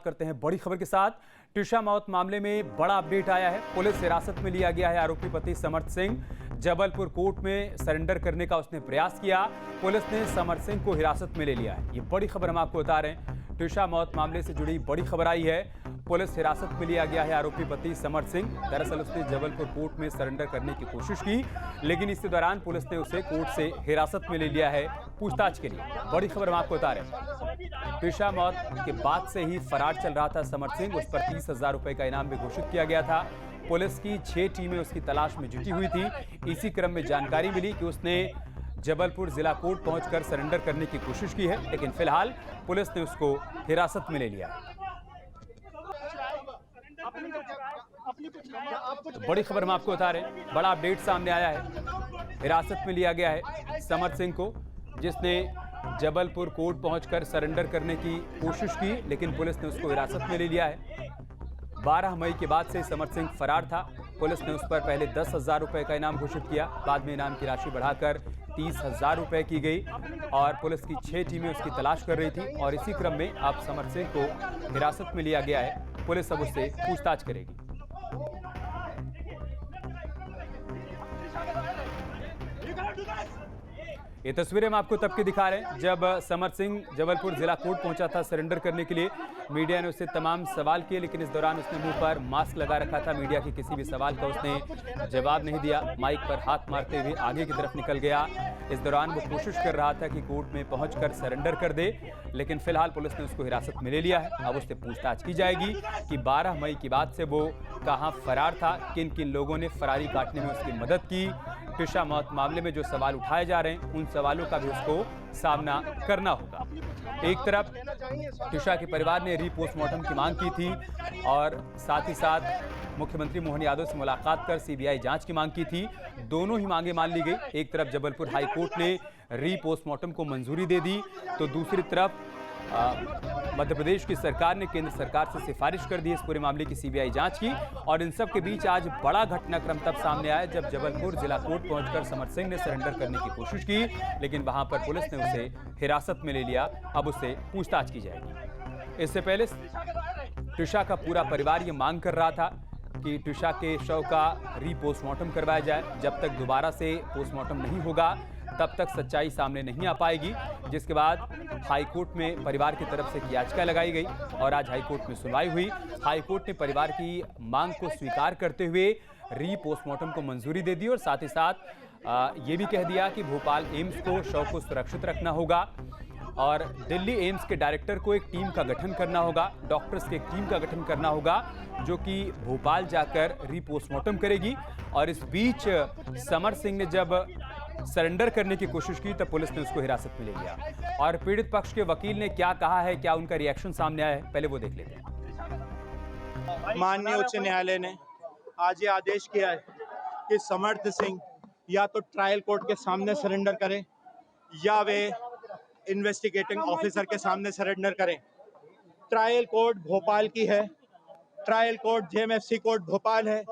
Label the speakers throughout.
Speaker 1: करते हैं बड़ी खबर के साथ। ट्रिशा मौत मामले में बड़ा अपडेट आया है। पुलिस हिरासत में लिया गया है आरोपी पति समर्थ सिंह। जबलपुर कोर्ट में सरेंडर करने का उसने प्रयास किया। पुलिस ने समर्थ सिंह को हिरासत में ले लिया है। ये बड़ी खबर हम आपको बता रहे हैं। ट्रिशा मौत मामले से जुड़ी बड़ी खबर आई है। पुलिस हिरासत में लिया गया है आरोपी पति समर्थ सिंह। दरअसल उसने जबलपुर कोर्ट में सरेंडर करने की कोशिश की, लेकिन इसी दौरान पुलिस ने उसे कोर्ट से हिरासत में ले लिया है पूछताछ के लिए। बड़ी खबर हम आपको बता रहे हैं। ट्रिशा मौत के बाद से ही फरार चल रहा था समर्थ सिंह। उस पर 30,000 रुपए का इनाम भी घोषित किया गया था। पुलिस की 6 टीमें उसकी तलाश में जुटी हुई थी। इसी क्रम में जानकारी मिली कि उसने जबलपुर जिला कोर्ट पहुंचकर सरेंडर करने की कोशिश की है, लेकिन फिलहाल पुलिस ने उसको हिरासत में ले लिया। बड़ी खबर हम आपको बता रहे हैं। बड़ा अपडेट सामने आया है। हिरासत में लिया गया है समर्थ सिंह को, जिसने जबलपुर कोर्ट पहुंचकर सरेंडर करने की कोशिश की, लेकिन पुलिस ने उसको हिरासत में ले लिया है। 12 मई के बाद से समर्थ सिंह फरार था। पुलिस ने उस पर पहले 10,000 रुपए का इनाम घोषित किया, बाद में इनाम की राशि बढ़ाकर 30,000 रुपए की गई और पुलिस की 6 टीमें उसकी तलाश कर रही थी। और इसी क्रम में अब समर्थ सिंह को हिरासत में लिया गया है। पुलिस अब उससे पूछताछ करेगी। ये तस्वीरें हम आपको तब की दिखा रहे हैं जब समर्थ सिंह जबलपुर जिला कोर्ट पहुंचा था सरेंडर करने के लिए। मीडिया ने उससे तमाम सवाल किए, लेकिन इस दौरान उसने मुंह पर मास्क लगा रखा था। मीडिया के किसी भी सवाल का उसने जवाब नहीं दिया। माइक पर हाथ मारते हुए आगे की तरफ निकल गया। इस दौरान वो कोशिश कर रहा था कि कोर्ट में पहुंचकर सरेंडर कर दे, लेकिन फिलहाल पुलिस ने उसको हिरासत में ले लिया है। अब उससे पूछताछ की जाएगी कि 12 मई के बाद से वो कहां फरार था, किन किन लोगों ने फरारी काटने में उसकी मदद की। ट्रिशा मौत मामले में जो सवाल उठाए जा रहे हैं, उन सवालों का भी उसको सामना करना होगा। एक तरफ ट्रिशा के परिवार ने रीपोस्टमार्टम की मांग की थी और साथ ही साथ मुख्यमंत्री मोहन यादव से मुलाकात कर सीबीआई जांच की मांग की थी। दोनों ही मांगे मान ली गई। एक तरफ जबलपुर हाई कोर्ट ने रीपोस्टमार्टम को मंजूरी दे दी, तो दूसरी तरफ मध्य प्रदेश की सरकार ने केंद्र सरकार से सिफारिश कर दी इस पूरे मामले की सीबीआई जांच की। और इन सब के बीच आज बड़ा घटनाक्रम तब सामने आया जब जबलपुर जिला कोर्ट पहुंचकर समर्थ सिंह ने सरेंडर करने की कोशिश की, लेकिन वहां पर पुलिस ने उसे हिरासत में ले लिया। अब उससे पूछताछ की जाएगी। इससे पहले ट्रिशा का पूरा परिवार ये मांग कर रहा था कि ट्रिशा के शव का रीपोस्टमार्टम करवाया जाए। जब तक दोबारा से पोस्टमार्टम नहीं होगा तब तक सच्चाई सामने नहीं आ पाएगी। जिसके बाद हाईकोर्ट में परिवार की तरफ से याचिका लगाई गई और आज हाईकोर्ट में सुनवाई हुई। हाईकोर्ट ने परिवार की मांग को स्वीकार करते हुए रीपोस्टमार्टम को मंजूरी दे दी और साथ ही साथ ये भी कह दिया कि भोपाल एम्स को शव को सुरक्षित रखना होगा और दिल्ली एम्स के डायरेक्टर को एक टीम का गठन करना होगा, डॉक्टर्स की एक टीम का गठन करना होगा जो कि भोपाल जाकर रीपोस्टमार्टम करेगी। और इस बीच समर्थ सिंह ने जब सरेंडर करने की कोशिश की तब पुलिस ने उसको हिरासत में ले लिया। और पीड़ित पक्ष के वकील ने क्या कहा है, क्या उनका रिएक्शन सामने आया है, पहले वो देख लेते हैं।
Speaker 2: माननीय उच्च न्यायालय ने आज ये आदेश किया है कि समर्थ सिंह या तो ट्रायल कोर्ट के सामने सरेंडर करें या वे इन्वेस्टिगेटिंग ऑफिसर के सामने सरेंडर करें। ट्रायल कोर्ट भोपाल की है, trial court JMFC court Bhopal है,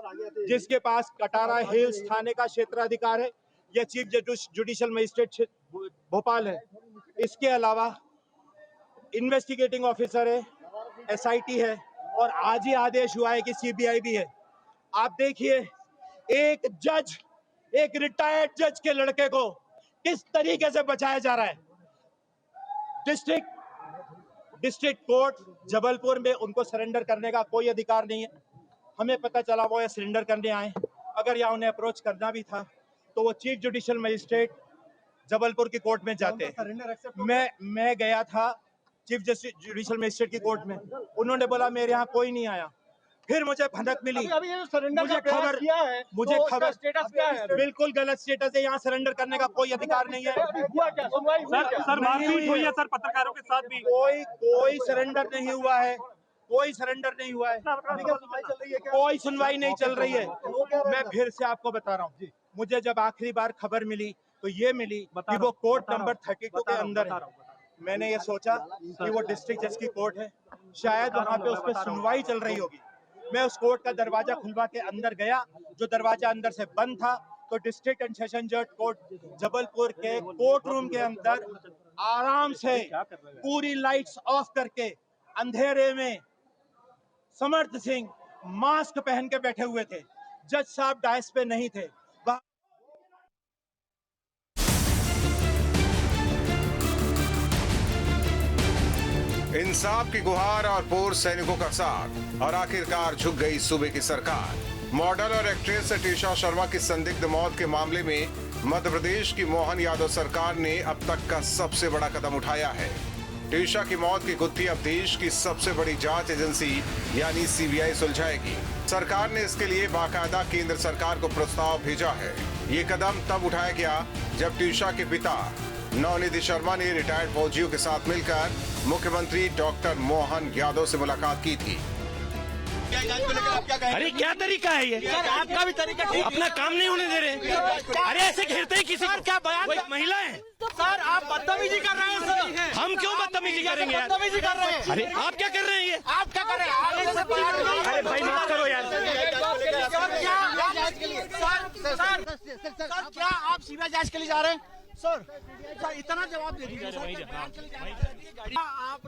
Speaker 2: जिसके पास कटारा हिल्स थाने का क्षेत्राधिकार है। यह चीफ जुडिशियल मजिस्ट्रेट भोपाल है। इसके अलावा इन्वेस्टिगेटिंग ऑफिसर है, एसआईटी है और आज ही आदेश हुआ है कि सीबीआई भी है। आप देखिए एक जज, एक रिटायर्ड जज के लड़के को किस तरीके से बचाया जा रहा है। डिस्ट्रिक्ट कोर्ट जबलपुर में उनको सरेंडर करने का कोई अधिकार नहीं है। हमें पता चला वो ये सरेंडर करने आए। अगर यहाँ उन्हें अप्रोच करना भी था तो वो चीफ जुडिशियल मजिस्ट्रेट जबलपुर की कोर्ट में जाते। मैं गया था चीफ जुडिशियल मजिस्ट्रेट की कोर्ट में, उन्होंने बोला मेरे यहाँ कोई नहीं आया। फिर मुझे भनक मिली, मुझे खबर किया है, मुझे खबर स्टेटस क्या है? बिल्कुल गलत स्टेटस है। यहाँ सरेंडर करने का कोई अधिकार नहीं है।
Speaker 3: सर मारपीट हुई है सर पत्रकारों के साथ भी।
Speaker 2: कोई सरेंडर नहीं हुआ है, कोई सरेंडर नहीं हुआ है, कोई सुनवाई नहीं चल रही है। मैं फिर से आपको बता रहा हूँ, मुझे जब आखिरी बार खबर मिली तो ये मिली कि वो कोर्ट नंबर 32 के अंदर है। मैंने ये सोचा कि वो डिस्ट्रिक्ट जज की कोर्ट है, शायद वहाँ पे उस पर सुनवाई चल रही होगी। मैं उस कोर्ट का दरवाजा खुलवा के अंदर गया, जो दरवाजा अंदर से बंद था, तो डिस्ट्रिक्ट एंड सेशन जज कोर्ट जबलपुर के कोर्ट रूम के अंदर आराम से पूरी लाइट्स ऑफ करके अंधेरे में समर्थ सिंह मास्क पहन के बैठे हुए थे, जज साहब डायस पे नहीं थे।
Speaker 4: इंसाफ की गुहार और पूर्व सैनिकों का साथ और आखिरकार झुक गई सूबे की सरकार। मॉडल और एक्ट्रेस टीशा शर्मा की संदिग्ध मौत के मामले में मध्य प्रदेश की मोहन यादव सरकार ने अब तक का सबसे बड़ा कदम उठाया है। टीशा की मौत की गुत्थी अब देश की सबसे बड़ी जांच एजेंसी यानी सीबीआई सुलझाएगी। सरकार ने इसके लिए बाकायदा केंद्र सरकार को प्रस्ताव भेजा है। ये कदम तब उठाया गया जब टीशा के पिता नवनिधि शर्मा ने रिटायर्ड फौजियों के साथ मिलकर मुख्यमंत्री डॉक्टर मोहन यादव से मुलाकात की थी।
Speaker 5: अरे क्या तरीका है ये?
Speaker 3: आपका भी तरीका
Speaker 5: अपना काम नहीं होने दे रहे। अरे ऐसे घेरते ही किसी को?
Speaker 3: क्या बयान?
Speaker 5: वो एक महिला है
Speaker 3: सर, आप बदतमीजी कर रहे हैं सर।
Speaker 5: हम क्यों बदतमीजी करेंगे यार?
Speaker 3: बदतमीजी कर रहे हैं।
Speaker 5: अरे आप क्या कर रहे हैं ये?
Speaker 3: आप क्या कर रहे हैं?
Speaker 5: अरे भाई माफ करो यार।
Speaker 3: सर क्या आप सीबीआई जांच के लिए जा रहे हैं? सर इतना जवाब दे दीजिए।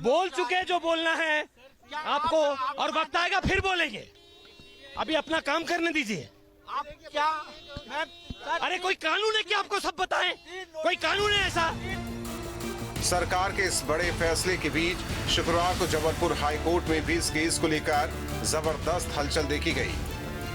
Speaker 5: बोल चुके जो बोलना है आपको, और वक्त आएगा फिर बोलेंगे। अभी अपना काम करने दीजिए।
Speaker 3: आप क्या?
Speaker 5: अरे कोई कानून है कि आपको सब बताएं? कोई कानून है ऐसा?
Speaker 4: सरकार के इस बड़े फैसले के बीच शुक्रवार को जबलपुर हाईकोर्ट में भी इस केस को लेकर जबरदस्त हलचल देखी गई।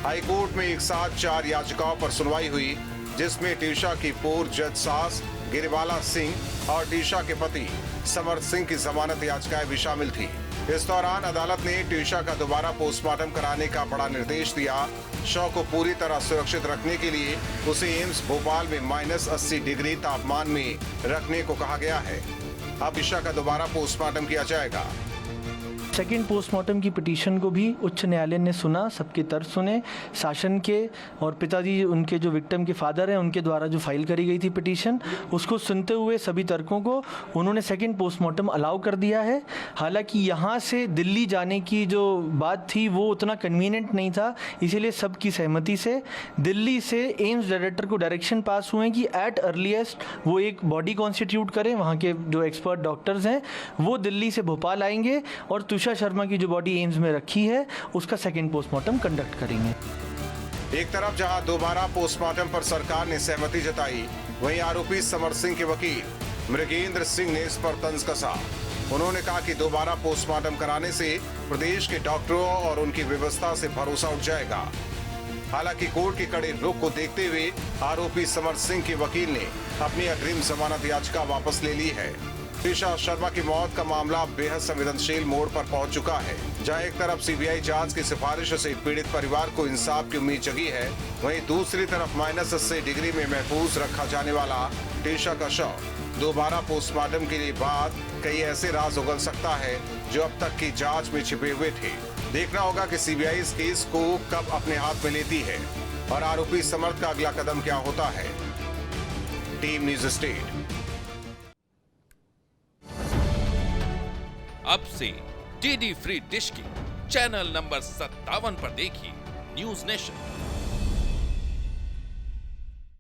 Speaker 4: हाईकोर्ट में एक साथ 4 याचिकाओं पर सुनवाई हुई, जिसमें टीशा की पूर्व जज सास गिरिबाला सिंह और टीशा के पति समर्थ सिंह की जमानत याचिकाएं भी शामिल थी। इस दौरान अदालत ने टीशा का दोबारा पोस्टमार्टम कराने का बड़ा निर्देश दिया। शव को पूरी तरह सुरक्षित रखने के लिए उसे एम्स भोपाल में -80 डिग्री तापमान में रखने को कहा गया है। अब टीशा का दोबारा पोस्टमार्टम किया जाएगा।
Speaker 6: सेकेंड पोस्टमार्टम की पिटीशन को भी उच्च न्यायालय ने सुना, सबके तर्क सुने। शासन के और पिताजी उनके जो विक्टिम के फादर हैं उनके द्वारा जो फाइल करी गई थी पिटीशन, उसको सुनते हुए सभी तर्कों को उन्होंने सेकेंड पोस्टमार्टम अलाउ कर दिया है। हालांकि यहाँ से दिल्ली जाने की जो बात थी वो उतना कन्वीनियंट नहीं था, इसीलिए सबकी सहमति से दिल्ली से एम्स डायरेक्टर को डायरेक्शन पास हुए कि एट अर्लीस्ट वो एक बॉडी कॉन्स्टिट्यूट करें। वहाँ के जो एक्सपर्ट डॉक्टर्स हैं वो दिल्ली से भोपाल आएंगे और टीशा शर्मा की जो बॉडी एम्स में रखी है उसका सेकंड पोस्टमार्टम कंडक्ट करेंगे।
Speaker 4: एक तरफ जहां दोबारा पोस्टमार्टम पर सरकार ने सहमति जताई, वहीं आरोपी समर सिंह के वकील मृगेंद्र सिंह ने इस पर तंज कसा। उन्होंने कहा कि दोबारा पोस्टमार्टम कराने से प्रदेश के डॉक्टरों और उनकी व्यवस्था से भरोसा उठ जाएगा। हालांकि कोर्ट के कड़े रुख को देखते हुए आरोपी समर सिंह के वकील ने अपनी अग्रिम जमानत याचिका वापस ले ली है। टीशा शर्मा की मौत का मामला बेहद संवेदनशील मोड़ पर पहुंच चुका है। जहां एक तरफ सीबीआई जांच की सिफारिश से पीड़ित परिवार को इंसाफ की उम्मीद जगी है, वहीं दूसरी तरफ -80 डिग्री में महफूज रखा जाने वाला टीशा का शव दोबारा पोस्टमार्टम के लिए बाद कई ऐसे राज उगल सकता है जो अब तक की जांच में छिपे हुए थे। देखना होगा कि सीबीआई इस केस को कब अपने हाथ में लेती है और आरोपी समर्थ का अगला कदम क्या होता है। Team news state.
Speaker 7: अब से डीडी फ्री डिश की चैनल नंबर 57 पर देखिए न्यूज नेशन।